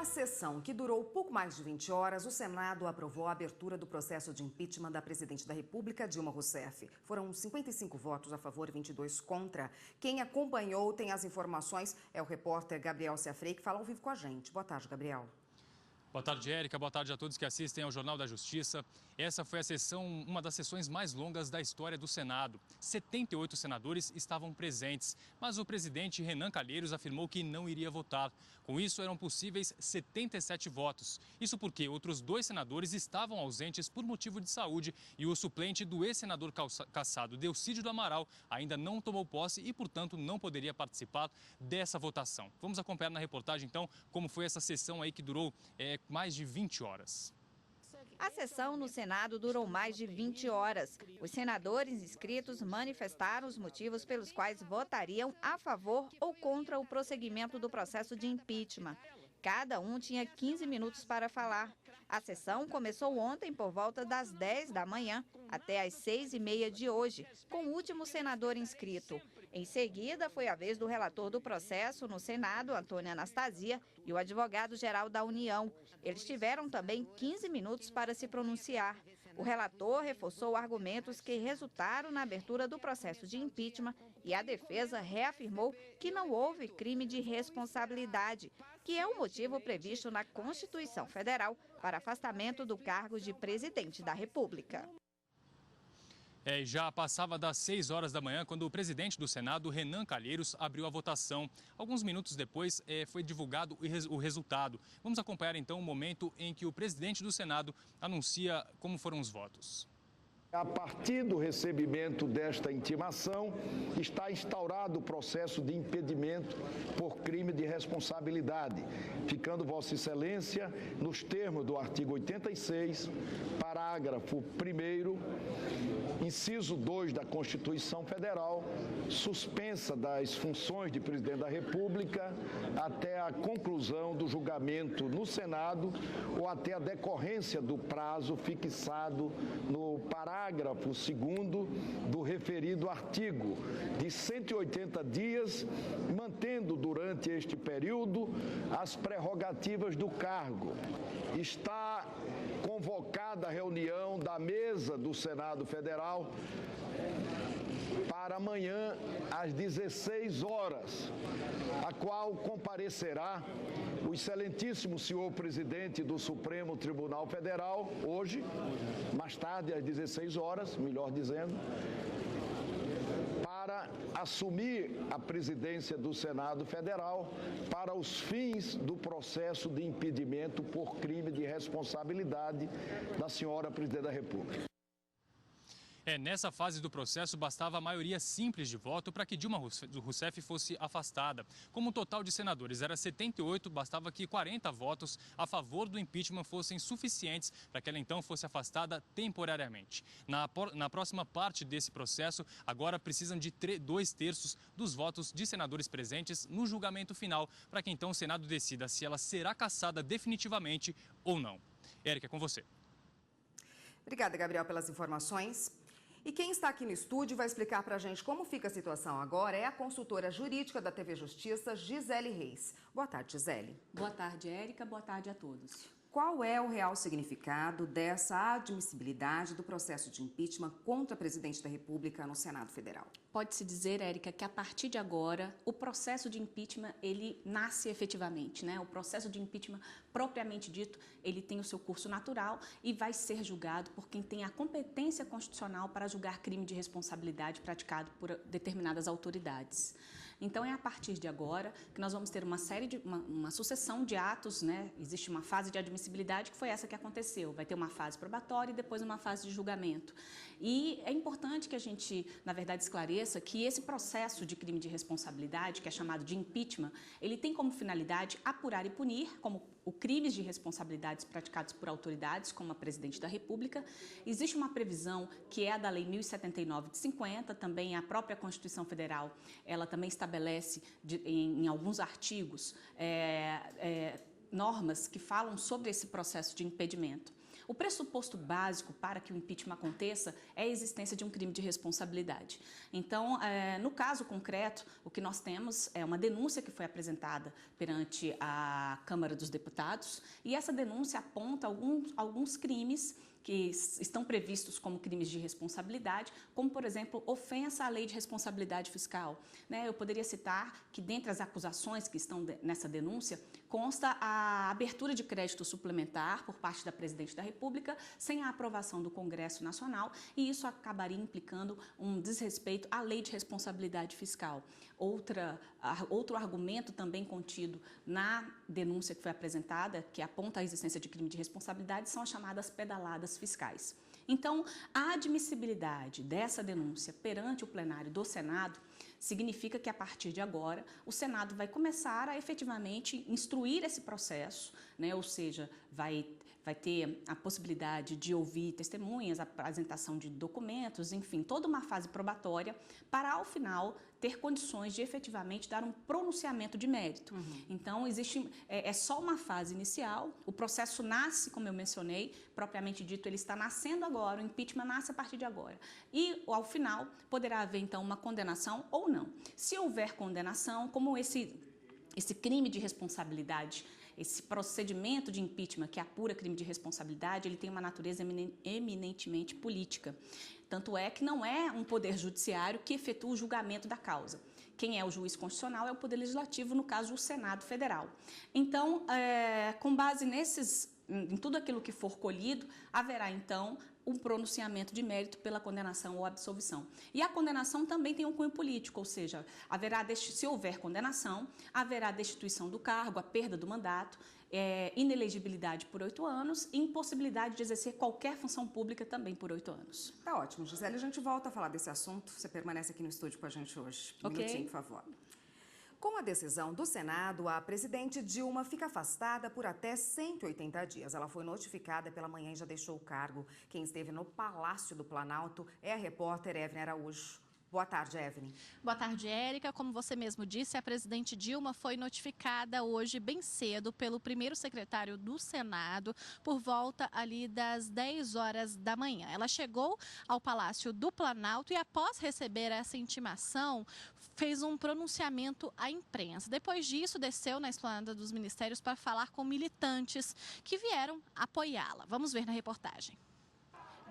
sessão que durou pouco mais de 20 horas, o Senado aprovou a abertura do processo de impeachment da presidente da República, Dilma Rousseff. Foram 55 votos a favor e 22 contra. Quem acompanhou tem as informações, é o repórter Gabriel Ciafrei, que fala ao vivo com a gente. Boa tarde, Gabriel. Boa tarde, Érica. Boa tarde a todos que assistem ao Jornal da Justiça. Essa foi a sessão, uma das sessões mais longas da história do Senado. 78 senadores estavam presentes, mas o presidente Renan Calheiros afirmou que não iria votar. Com isso, eram possíveis 77 votos. Isso porque outros 2 senadores estavam ausentes por motivo de saúde e o suplente do ex-senador cassado, Delcídio do Amaral, ainda não tomou posse e, portanto, não poderia participar dessa votação. Vamos acompanhar na reportagem, então, como foi essa sessão aí que durou mais de 20 horas. A sessão no Senado durou mais de 20 horas. Os senadores inscritos manifestaram os motivos pelos quais votariam a favor ou contra o prosseguimento do processo de impeachment. Cada um tinha 15 minutos para falar. A sessão começou ontem por volta das 10 da manhã até às 6h30 de hoje, com o último senador inscrito. Em seguida, foi a vez do relator do processo no Senado, Antônio Anastasia, e o advogado-geral da União. Eles tiveram também 15 minutos para se pronunciar. O relator reforçou argumentos que resultaram na abertura do processo de impeachment e a defesa reafirmou que não houve crime de responsabilidade, que é o motivo previsto na Constituição Federal para afastamento do cargo de presidente da República. Já passava das 6 horas da manhã quando o presidente do Senado, Renan Calheiros, abriu a votação. Alguns minutos depois foi divulgado o resultado. Vamos acompanhar então o momento em que o presidente do Senado anuncia como foram os votos. A partir do recebimento desta intimação, está instaurado o processo de impedimento por crime de responsabilidade, ficando Vossa Excelência nos termos do artigo 86, parágrafo 1º, inciso 2 da Constituição Federal, suspensa das funções de presidente da República até a conclusão do julgamento no Senado ou até a decorrência do prazo fixado no parágrafo 2º do referido artigo, de 180 dias, mantendo durante este período as prerrogativas do cargo. Está convocada a reunião da mesa do Senado Federal para amanhã às 16 horas, a qual comparecerá o excelentíssimo senhor presidente do Supremo Tribunal Federal, hoje, mais tarde às 16 horas, melhor dizendo, para assumir a presidência do Senado Federal para os fins do processo de impedimento por crime de responsabilidade da senhora presidente da República. Nessa fase do processo, bastava a maioria simples de voto para que Dilma Rousseff fosse afastada. Como o total de senadores era 78, bastava que 40 votos a favor do impeachment fossem suficientes para que ela então fosse afastada temporariamente. Na próxima parte desse processo, agora precisam de 2/3 dos votos de senadores presentes no julgamento final, para que então o Senado decida se ela será cassada definitivamente ou não. Érica, com você. Obrigada, Gabriel, pelas informações. E quem está aqui no estúdio vai explicar para a gente como fica a situação agora é a consultora jurídica da TV Justiça, Gisele Reis. Boa tarde, Gisele. Boa tarde, Érica. Boa tarde a todos. Qual é o real significado dessa admissibilidade do processo de impeachment contra a presidente da República no Senado Federal? Pode-se dizer, Érica, que a partir de agora o processo de impeachment ele nasce efetivamente, né? O processo de impeachment propriamente dito, ele tem o seu curso natural e vai ser julgado por quem tem a competência constitucional para julgar crime de responsabilidade praticado por determinadas autoridades. Então é a partir de agora que nós vamos ter uma sucessão de atos, né? Existe uma fase de admissibilidade que foi essa que aconteceu. Vai ter uma fase probatória e depois uma fase de julgamento. E é importante que a gente, na verdade, esclareça que esse processo de crime de responsabilidade, que é chamado de impeachment, ele tem como finalidade apurar e punir, como crimes de responsabilidades praticados por autoridades, como a presidente da República. Existe uma previsão que é a da Lei 1079 de 50, também a própria Constituição Federal, ela também estabelece em alguns artigos normas que falam sobre esse processo de impedimento. O pressuposto básico para que o impeachment aconteça é a existência de um crime de responsabilidade. Então, no caso concreto, o que nós temos é uma denúncia que foi apresentada perante a Câmara dos Deputados e essa denúncia aponta alguns crimes que estão previstos como crimes de responsabilidade, como, por exemplo, ofensa à lei de responsabilidade fiscal. Eu poderia citar que, dentre as acusações que estão nessa denúncia, consta a abertura de crédito suplementar por parte da Presidente da República sem a aprovação do Congresso Nacional, e isso acabaria implicando um desrespeito à lei de responsabilidade fiscal. Outro argumento também contido na denúncia que foi apresentada, que aponta a existência de crime de responsabilidade, são as chamadas pedaladas fiscais. Então, a admissibilidade dessa denúncia perante o plenário do Senado significa que, a partir de agora, o Senado vai começar a efetivamente instruir esse processo, ou seja, vai ter a possibilidade de ouvir testemunhas, a apresentação de documentos, enfim, toda uma fase probatória para, ao final, ter condições de efetivamente dar um pronunciamento de mérito. Então, é só uma fase inicial, o processo nasce, como eu mencionei, propriamente dito, ele está nascendo agora, o impeachment nasce a partir de agora. E, ao final, poderá haver, então, uma condenação ou não. Se houver condenação, como esse crime de responsabilidade, esse procedimento de impeachment que apura crime de responsabilidade, ele tem uma natureza eminentemente política. Tanto é que não é um poder judiciário que efetua o julgamento da causa. Quem é o juiz constitucional é o Poder Legislativo, no caso, o Senado Federal. Então, com base em tudo aquilo que for colhido, haverá, então, um pronunciamento de mérito pela condenação ou absolvição. E a condenação também tem um cunho político, ou seja, se houver condenação, haverá destituição do cargo, a perda do mandato, inelegibilidade por 8 anos e impossibilidade de exercer qualquer função pública também por 8 anos. Tá ótimo, Gisele. A gente volta a falar desse assunto. Você permanece aqui no estúdio com a gente hoje. Um minutinho, por favor. Com a decisão do Senado, a presidente Dilma fica afastada por até 180 dias. Ela foi notificada pela manhã e já deixou o cargo. Quem esteve no Palácio do Planalto é a repórter Evne Araújo. Boa tarde, Evne. Boa tarde, Érica. Como você mesmo disse, a presidente Dilma foi notificada hoje bem cedo pelo primeiro secretário do Senado por volta ali das 10 horas da manhã. Ela chegou ao Palácio do Planalto e, após receber essa intimação, fez um pronunciamento à imprensa. Depois disso, desceu na esplanada dos ministérios para falar com militantes que vieram apoiá-la. Vamos ver na reportagem.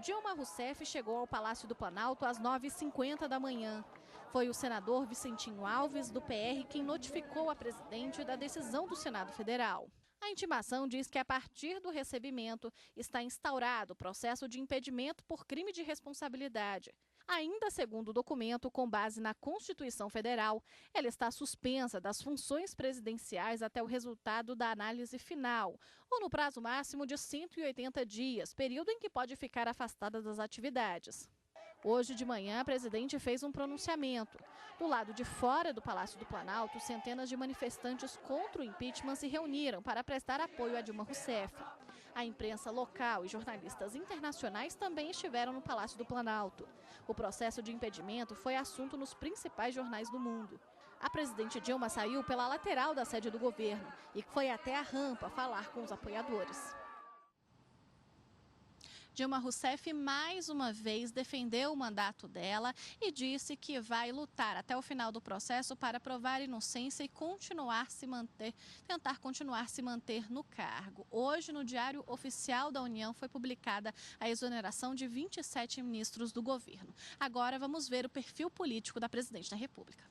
Dilma Rousseff chegou ao Palácio do Planalto às 9h50 da manhã. Foi o senador Vicentinho Alves, do PR, quem notificou a presidente da decisão do Senado Federal. A intimação diz que, a partir do recebimento, está instaurado o processo de impedimento por crime de responsabilidade. Ainda segundo o documento, com base na Constituição Federal, ela está suspensa das funções presidenciais até o resultado da análise final, ou no prazo máximo de 180 dias, período em que pode ficar afastada das atividades. Hoje de manhã, a presidente fez um pronunciamento. Do lado de fora do Palácio do Planalto, centenas de manifestantes contra o impeachment se reuniram para prestar apoio a Dilma Rousseff. A imprensa local e jornalistas internacionais também estiveram no Palácio do Planalto. O processo de impedimento foi assunto nos principais jornais do mundo. A presidente Dilma saiu pela lateral da sede do governo e foi até a rampa falar com os apoiadores. Dilma Rousseff mais uma vez defendeu o mandato dela e disse que vai lutar até o final do processo para provar inocência e tentar continuar se manter no cargo. Hoje, no Diário Oficial da União, foi publicada a exoneração de 27 ministros do governo. Agora vamos ver o perfil político da presidente da República.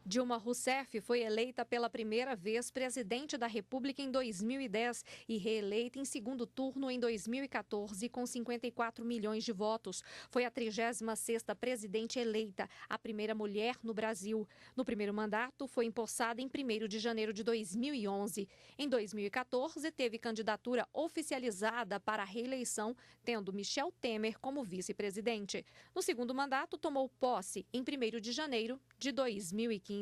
Dilma Rousseff foi eleita pela primeira vez presidente da República em 2010 e reeleita em segundo turno em 2014 com 54 milhões de votos. Foi a 36ª presidente eleita, a primeira mulher no Brasil. No primeiro mandato, foi empossada em 1º de janeiro de 2011. Em 2014, teve candidatura oficializada para a reeleição, tendo Michel Temer como vice-presidente. No segundo mandato, tomou posse em 1º de janeiro de 2015.